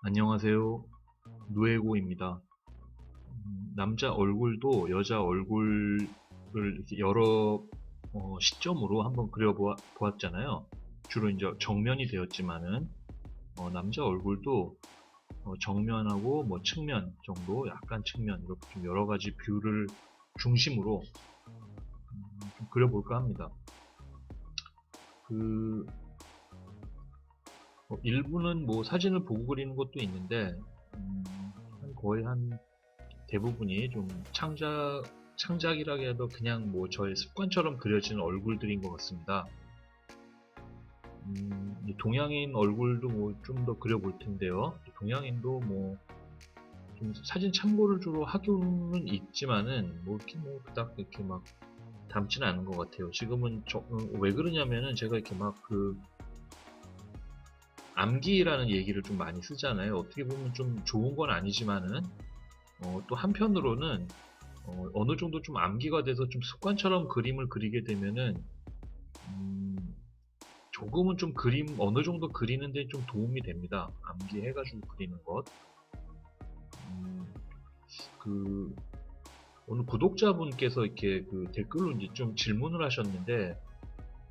안녕하세요. 누에고입니다. 남자 얼굴도 여자 얼굴을 이렇게 여러 시점으로 한번 그려보았잖아요. 주로 이제 정면이 되었지만은 남자 얼굴도 정면하고 뭐 측면 정도, 약간 측면 이렇게 좀 여러 가지 뷰를 중심으로 좀 그려볼까 합니다. 그 일부는 뭐 사진을 보고 그리는 것도 있는데 거의 한 대부분이 좀 창작이라기 해도 그냥 뭐 저의 습관처럼 그려지는 얼굴들인 것 같습니다. 이 동양인 얼굴도 뭐 좀 더 그려볼 텐데요. 동양인도 뭐 좀 사진 참고를 주로 하고는 있지만은 뭐 이렇게 뭐 그닥 이렇게 막 닮지는 않은 것 같아요. 지금은 왜 그러냐면은 제가 이렇게 막 그 암기라는 얘기를 좀 많이 쓰잖아요. 어떻게 보면 좀 좋은 건 아니지만은 또 한편으로는 어느 정도 좀 암기가 돼서 좀 습관처럼 그림을 그리게 되면은 음, 조금은 좀 어느 정도 그리는데 좀 도움이 됩니다. 암기해가지고 그리는 것. 음, 그 오늘 구독자분께서 이렇게 그 댓글로 이제 좀 질문을 하셨는데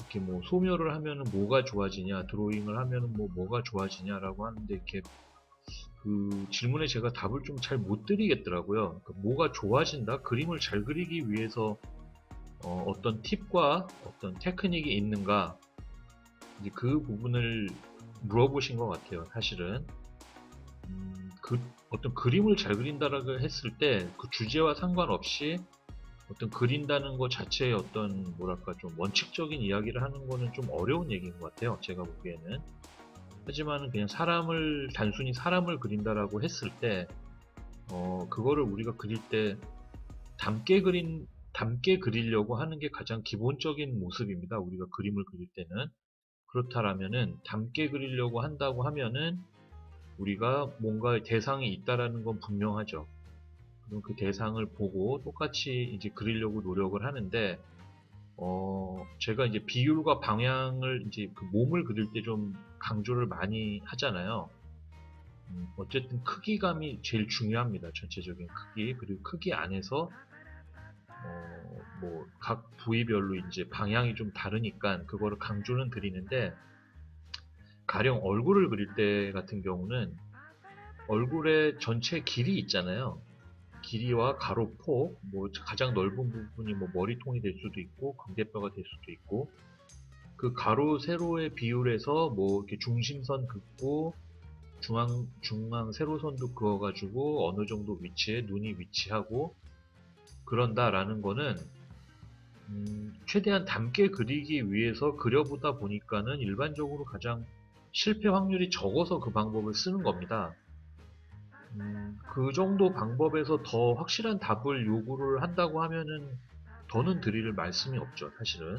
이렇게 뭐 소묘를 하면은 뭐가 좋아지냐, 드로잉을 하면은 뭐가 좋아지냐라고 하는데 이렇게 그 질문에 제가 답을 좀 잘 못 드리겠더라고요. 뭐가 좋아진다? 그림을 잘 그리기 위해서 어떤 팁과 어떤 테크닉이 있는가? 이제 그 부분을 물어보신 것 같아요, 사실은. 그 어떤 그림을 잘 그린다라고 했을 때 그 주제와 상관없이 어떤 그린다는 것 자체의 어떤 뭐랄까 좀 원칙적인 이야기를 하는 거는 좀 어려운 얘기인 것 같아요, 제가 보기에는. 하지만 그냥 단순히 사람을 그린다라고 했을 때, 그거를 우리가 그릴 때 닮게 닮게 그리려고 하는 게 가장 기본적인 모습입니다. 우리가 그림을 그릴 때는. 그렇다라면은 닮게 그리려고 한다고 하면은 우리가 뭔가 대상이 있다라는 건 분명하죠. 그럼 그 대상을 보고 똑같이 이제 그리려고 노력을 하는데, 제가 이제 비율과 방향을 이제 그 몸을 그릴 때 좀 강조를 많이 하잖아요. 어쨌든 크기감이 제일 중요합니다. 전체적인 크기. 그리고 크기 안에서, 뭐, 각 부위별로 이제 방향이 좀 다르니까 그거를 강조는 드리는데, 가령 얼굴을 그릴 때 같은 경우는 얼굴의 전체 길이 있잖아요. 길이와 가로, 폭, 뭐 가장 넓은 부분이 뭐 머리통이 될 수도 있고 광대뼈가 될 수도 있고 그 가로, 세로의 비율에서 뭐 이렇게 중심선 긋고 중앙 세로선도 그어가지고 어느 정도 위치에 눈이 위치하고 그런다라는 거는 최대한 닮게 그리기 위해서 그려보다 보니까는 일반적으로 가장 실패 확률이 적어서 그 방법을 쓰는 겁니다. 그 정도 방법에서 더 확실한 답을 요구를 한다고 하면은 더는 드릴 말씀이 없죠, 사실은.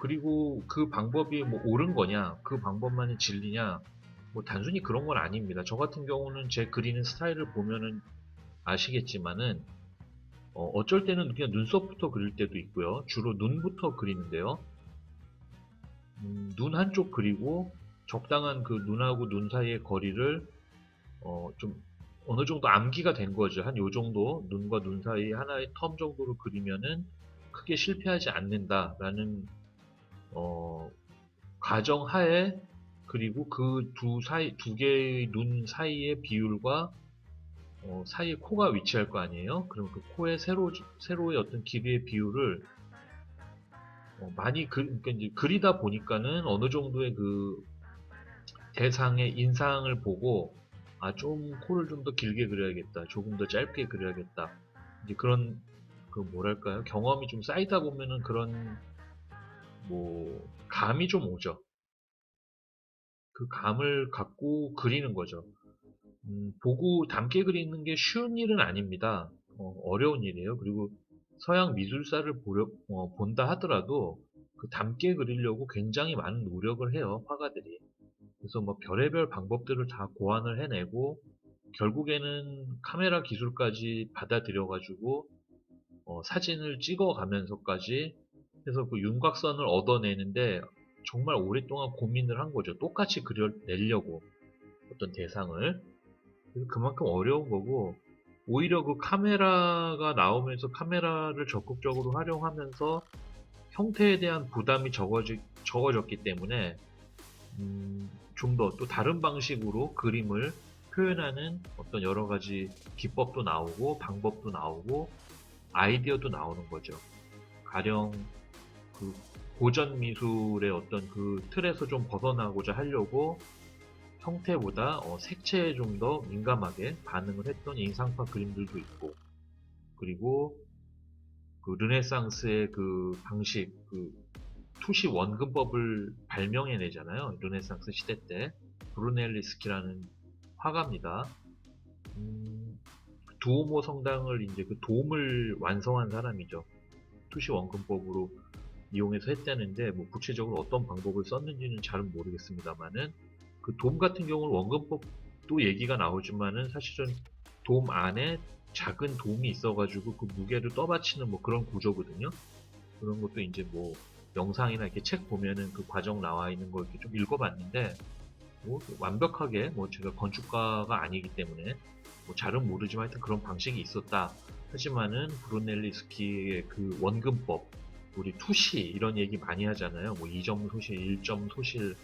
그리고 그 방법이 뭐 옳은 거냐, 그 방법만이 진리냐, 뭐 단순히 그런 건 아닙니다. 저 같은 경우는 제 그리는 스타일을 보면은 아시겠지만은, 어쩔 때는 그냥 눈썹부터 그릴 때도 있고요. 주로 눈부터 그리는데요. 눈 한쪽 그리고 적당한 그 눈하고 눈 사이의 거리를 좀 어느 정도 암기가 된 거죠. 한 요 정도 눈과 눈 사이 하나의 텀 정도로 그리면은 크게 실패하지 않는다라는 어, 가정하에 그리고 그 두 개의 눈 사이의 비율과 사이에 코가 위치할 거 아니에요? 그럼 그 코의 세로의 어떤 길이의 비율을 그러니까 이제 그리다 보니까는 어느 정도의 그 대상의 인상을 보고 좀 코를 좀 더 길게 그려야겠다. 조금 더 짧게 그려야겠다. 이제 그런 그 뭐랄까요? 경험이 좀 쌓이다 보면은 그런 뭐 감이 좀 오죠. 그 감을 갖고 그리는 거죠. 보고 닮게 그리는 게 쉬운 일은 아닙니다. 어려운 일이에요. 그리고 서양 미술사를 본다 하더라도 그 닮게 그리려고 굉장히 많은 노력을 해요, 화가들이. 그래서 뭐 별의별 방법들을 다 고안을 해내고 결국에는 카메라 기술까지 받아들여가지고 사진을 찍어가면서까지 해서 그 윤곽선을 얻어내는데 정말 오랫동안 고민을 한 거죠. 똑같이 그려내려고. 어떤 대상을. 그래서 그만큼 어려운 거고, 오히려 그 카메라가 나오면서 카메라를 적극적으로 활용하면서 형태에 대한 부담이 적어졌기 때문에 좀 더 또 다른 방식으로 그림을 표현하는 어떤 여러 가지 기법도 나오고 방법도 나오고 아이디어도 나오는 거죠. 가령 그 고전 미술의 어떤 그 틀에서 좀 벗어나고자 하려고 형태보다 색채에 좀 더 민감하게 반응을 했던 인상파 그림들도 있고, 그리고 그 르네상스의 그 방식, 그 투시 원근법을 발명해내잖아요. 르네상스 시대 때 브루넬리스키라는 화가입니다. 두오모 성당을 이제 그 돔을 완성한 사람이죠. 투시 원근법으로 이용해서 했다는데 뭐 구체적으로 어떤 방법을 썼는지는 잘은 모르겠습니다만은 그 돔 같은 경우는 원근법도 얘기가 나오지만은 사실은 돔 안에 작은 돔이 있어가지고 그 무게를 떠받치는 뭐 그런 구조거든요. 그런 것도 이제 뭐 영상이나 이렇게 책 보면은 그 과정 나와 있는 걸 이렇게 좀 읽어봤는데 뭐 완벽하게 뭐 제가 건축가가 아니기 때문에 뭐 잘은 모르지만 하여튼 그런 방식이 있었다. 하지만은 브루넬리스키의 그 원근법, 우리 투시 이런 얘기 많이 하잖아요. 뭐 2점 소실, 1점 소실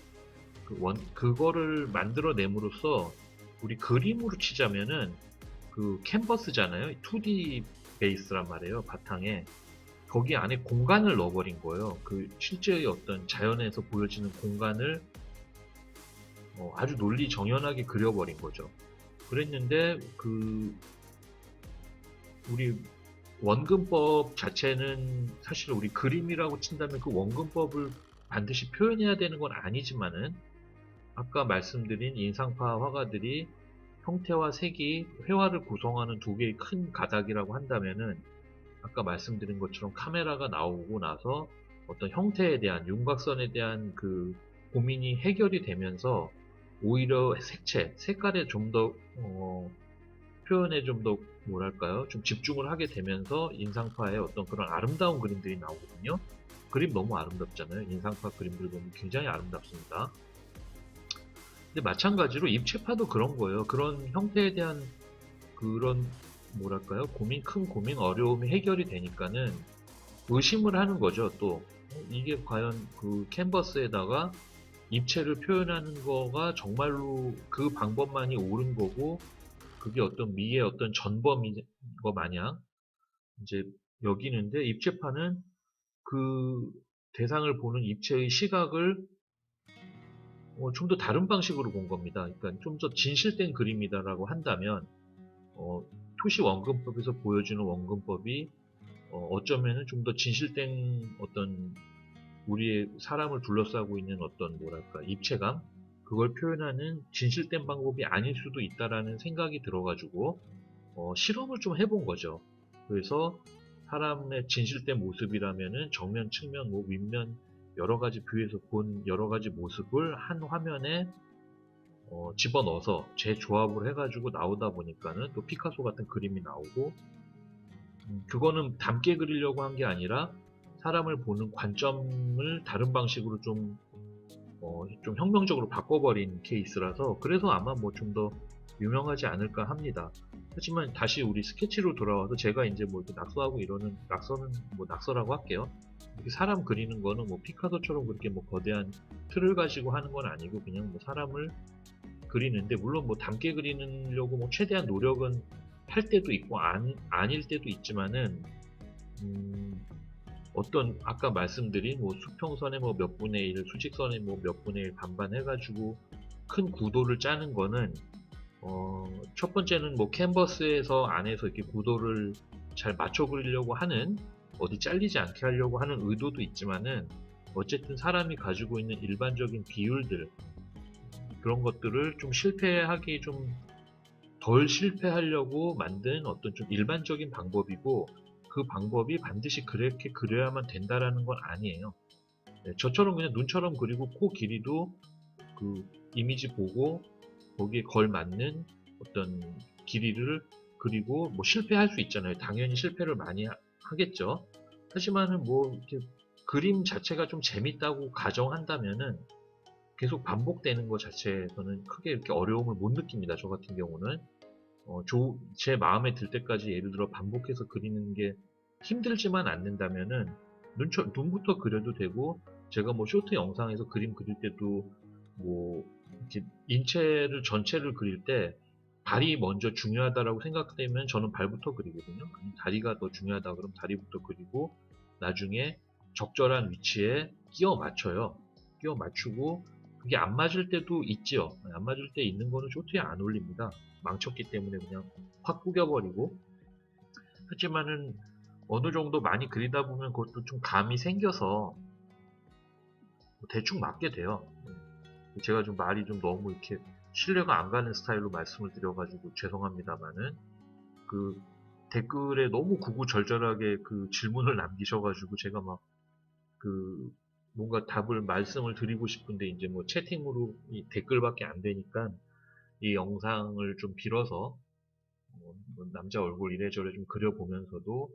그거를 만들어냄으로써 우리 그림으로 치자면은 그 캔버스잖아요. 2D 베이스란 말이에요. 바탕에. 거기 안에 공간을 넣어버린 거예요. 그 실제의 어떤 자연에서 보여지는 공간을 아주 논리 정연하게 그려버린 거죠. 그랬는데 그 우리 원근법 자체는 사실 우리 그림이라고 친다면 그 원근법을 반드시 표현해야 되는 건 아니지만은 아까 말씀드린 인상파 화가들이 형태와 색이 회화를 구성하는 두 개의 큰 가닥이라고 한다면은 아까 말씀드린 것처럼 카메라가 나오고 나서 어떤 형태에 대한 윤곽선에 대한 그 고민이 해결이 되면서 오히려 색깔에 좀 더 표현에 좀 더 뭐랄까요? 좀 집중을 하게 되면서 인상파의 어떤 그런 아름다운 그림들이 나오거든요. 그림 너무 아름답잖아요. 인상파 그림들 보면 굉장히 아름답습니다. 근데 마찬가지로 입체파도 그런 거예요. 그런 형태에 대한 그런 뭐랄까요? 큰 고민, 어려움이 해결이 되니까는 의심을 하는 거죠. 또 이게 과연 그 캔버스에다가 입체를 표현하는 거가 정말로 그 방법만이 옳은 거고 그게 어떤 미의 어떤 전범인 거 마냥 이제 여기는데 입체파는 그 대상을 보는 입체의 시각을 좀 더 다른 방식으로 본 겁니다. 그러니까 좀 더 진실된 그림이다라고 한다면 토시 원근법에서 보여주는 원근법이 어쩌면은 좀 더 진실된 어떤 우리의 사람을 둘러싸고 있는 어떤 뭐랄까 입체감 그걸 표현하는 진실된 방법이 아닐 수도 있다라는 생각이 들어가지고 실험을 좀 해본 거죠. 그래서 사람의 진실된 모습이라면은 정면, 측면, 뭐 윗면 여러 가지 뷰에서 본 여러 가지 모습을 한 화면에 집어넣어서 재조합을 해가지고 나오다 보니까는 또 피카소 같은 그림이 나오고 그거는 닮게 그리려고 한 게 아니라 사람을 보는 관점을 다른 방식으로 좀 혁명적으로 바꿔버린 케이스라서 그래서 아마 뭐 좀 더 유명하지 않을까 합니다. 하지만 다시 우리 스케치로 돌아와서 제가 이제 뭐 이렇게 낙서하고 이러는 낙서는 뭐 낙서라고 할게요. 이렇게 사람 그리는 거는 뭐 피카소처럼 그렇게 뭐 거대한 틀을 가지고 하는 건 아니고 그냥 뭐 사람을 그리는데 물론 뭐 닮게 그리려고 뭐 최대한 노력은 할 때도 있고 아닐 때도 있지만은 음, 어떤 아까 말씀드린 뭐 수평선의 뭐 몇 분의 1, 수직선의 뭐 몇 분의 1 반반 해가지고 큰 구도를 짜는 거는 첫 번째는 뭐 캔버스에서 안에서 이렇게 구도를 잘 맞춰 그리려고 하는 어디 잘리지 않게 하려고 하는 의도도 있지만은 어쨌든 사람이 가지고 있는 일반적인 비율들 그런 것들을 좀 실패하기 좀 덜 실패하려고 만든 어떤 좀 일반적인 방법이고 그 방법이 반드시 그렇게 그려야만 된다라는 건 아니에요. 네, 저처럼 그냥 눈처럼 그리고 코 길이도 그 이미지 보고 거기에 걸맞는 어떤 길이를 그리고 뭐 실패할 수 있잖아요. 당연히 실패를 많이 하겠죠. 하지만은 뭐 이렇게 그림 자체가 좀 재밌다고 가정한다면은 계속 반복되는 것 자체에서는 크게 이렇게 어려움을 못 느낍니다. 저 같은 경우는. 제 마음에 들 때까지 예를 들어 반복해서 그리는 게 힘들지만 않는다면은 눈부터 그려도 되고, 제가 뭐 쇼트 영상에서 그림 그릴 때도 뭐 이렇게 인체를 전체를 그릴 때 발이 먼저 중요하다라고 생각되면 저는 발부터 그리거든요. 다리가 더 중요하다 그러면 다리부터 그리고 나중에 적절한 위치에 끼워 맞춰요. 끼워 맞추고 그게 안 맞을 때도 있지요. 안 맞을 때 있는 거는 쇼트에 안 올립니다. 망쳤기 때문에 그냥 확 구겨버리고. 하지만은 어느 정도 많이 그리다 보면 그것도 좀 감이 생겨서 대충 맞게 돼요. 제가 좀 말이 좀 너무 이렇게 신뢰가 안 가는 스타일로 말씀을 드려가지고 죄송합니다만은, 그 댓글에 너무 구구절절하게 그 질문을 남기셔가지고 제가 막 그 뭔가 답을 말씀을 드리고 싶은데 이제 뭐 채팅으로 이 댓글밖에 안 되니까 이 영상을 좀 빌어서 뭐 남자 얼굴 이래저래 좀 그려보면서도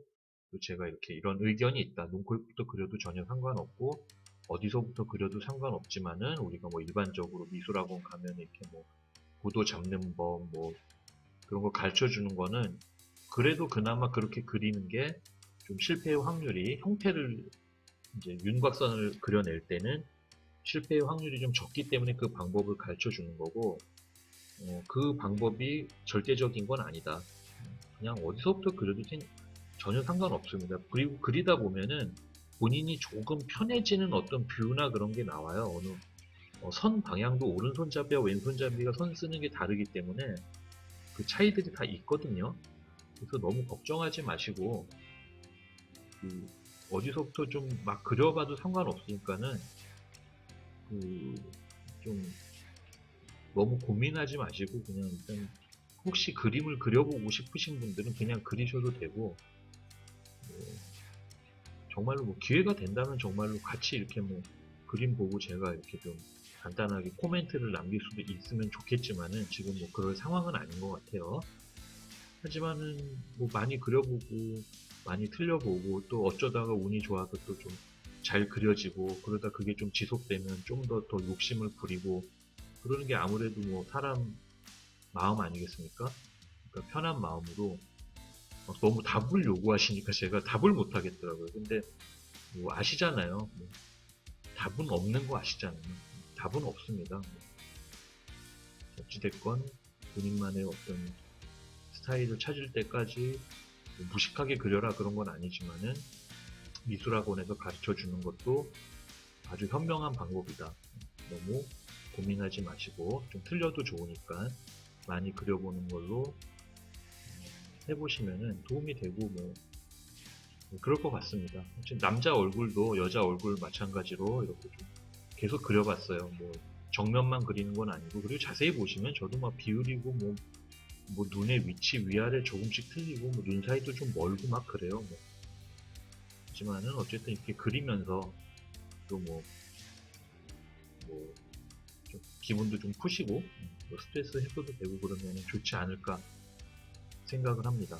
또 제가 이렇게 이런 의견이 있다. 눈코입부터 그려도 전혀 상관없고 어디서부터 그려도 상관없지만은 우리가 뭐 일반적으로 미술학원 가면 이렇게 뭐 구도 잡는 법 뭐 그런 거 가르쳐 주는 거는 그래도 그나마 그렇게 그리는 게 좀 실패의 확률이, 형태를 이제 윤곽선을 그려낼 때는 실패의 확률이 좀 적기 때문에 그 방법을 가르쳐 주는 거고, 그 방법이 절대적인 건 아니다. 그냥 어디서부터 그려도 전혀 상관없습니다. 그리고 그리다 보면은 본인이 조금 편해지는 어떤 뷰나 그런 게 나와요. 선 방향도 오른손잡이와 왼손잡이가 선 쓰는 게 다르기 때문에 그 차이들이 다 있거든요. 그래서 너무 걱정하지 마시고, 그 어디서부터 좀 막 그려봐도 상관없으니까는 좀 너무 고민하지 마시고 그냥 일단 혹시 그림을 그려보고 싶으신 분들은 그냥 그리셔도 되고, 정말로 뭐 기회가 된다면 정말로 같이 이렇게 뭐 그림 보고 제가 이렇게 좀 간단하게 코멘트를 남길 수도 있으면 좋겠지만은 지금 뭐 그럴 상황은 아닌 것 같아요. 하지만은 뭐 많이 그려보고 많이 틀려보고 또 어쩌다가 운이 좋아서 또 좀 잘 그려지고 그러다 그게 좀 지속되면 좀 더 욕심을 부리고 그러는 게 아무래도 뭐 사람 마음 아니겠습니까? 그러니까 편한 마음으로 너무 답을 요구하시니까 제가 답을 못 하겠더라고요. 근데 뭐 아시잖아요. 뭐 답은 없는 거 아시잖아요. 답은 없습니다. 어찌됐건 본인만의 어떤 스타일을 찾을 때까지 뭐 무식하게 그려라 그런 건 아니지만은 미술학원에서 가르쳐 주는 것도 아주 현명한 방법이다. 너무 고민하지 마시고 좀 틀려도 좋으니까 많이 그려보는 걸로 해보시면은 도움이 되고 뭐 그럴 것 같습니다. 지금 남자 얼굴도 여자 얼굴 마찬가지로 이렇게 좀 계속 그려봤어요. 뭐 정면만 그리는 건 아니고, 그리고 자세히 보시면 저도 막 비율이고 뭐 눈의 위치 위아래 조금씩 틀리고 뭐 눈 사이도 좀 멀고 막 그래요. 뭐. 하지만은 어쨌든 이렇게 그리면서 또 좀 기분도 좀 푸시고 뭐 스트레스 해소도 되고 그러면 좋지 않을까 생각을 합니다.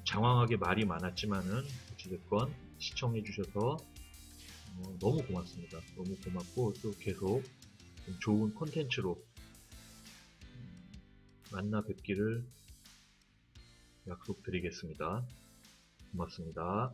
장황하게 말이 많았지만은 어찌됐건 시청해주셔서 너무 고맙습니다. 너무 고맙고 또 계속 좋은 콘텐츠로 만나 뵙기를 약속드리겠습니다. 고맙습니다.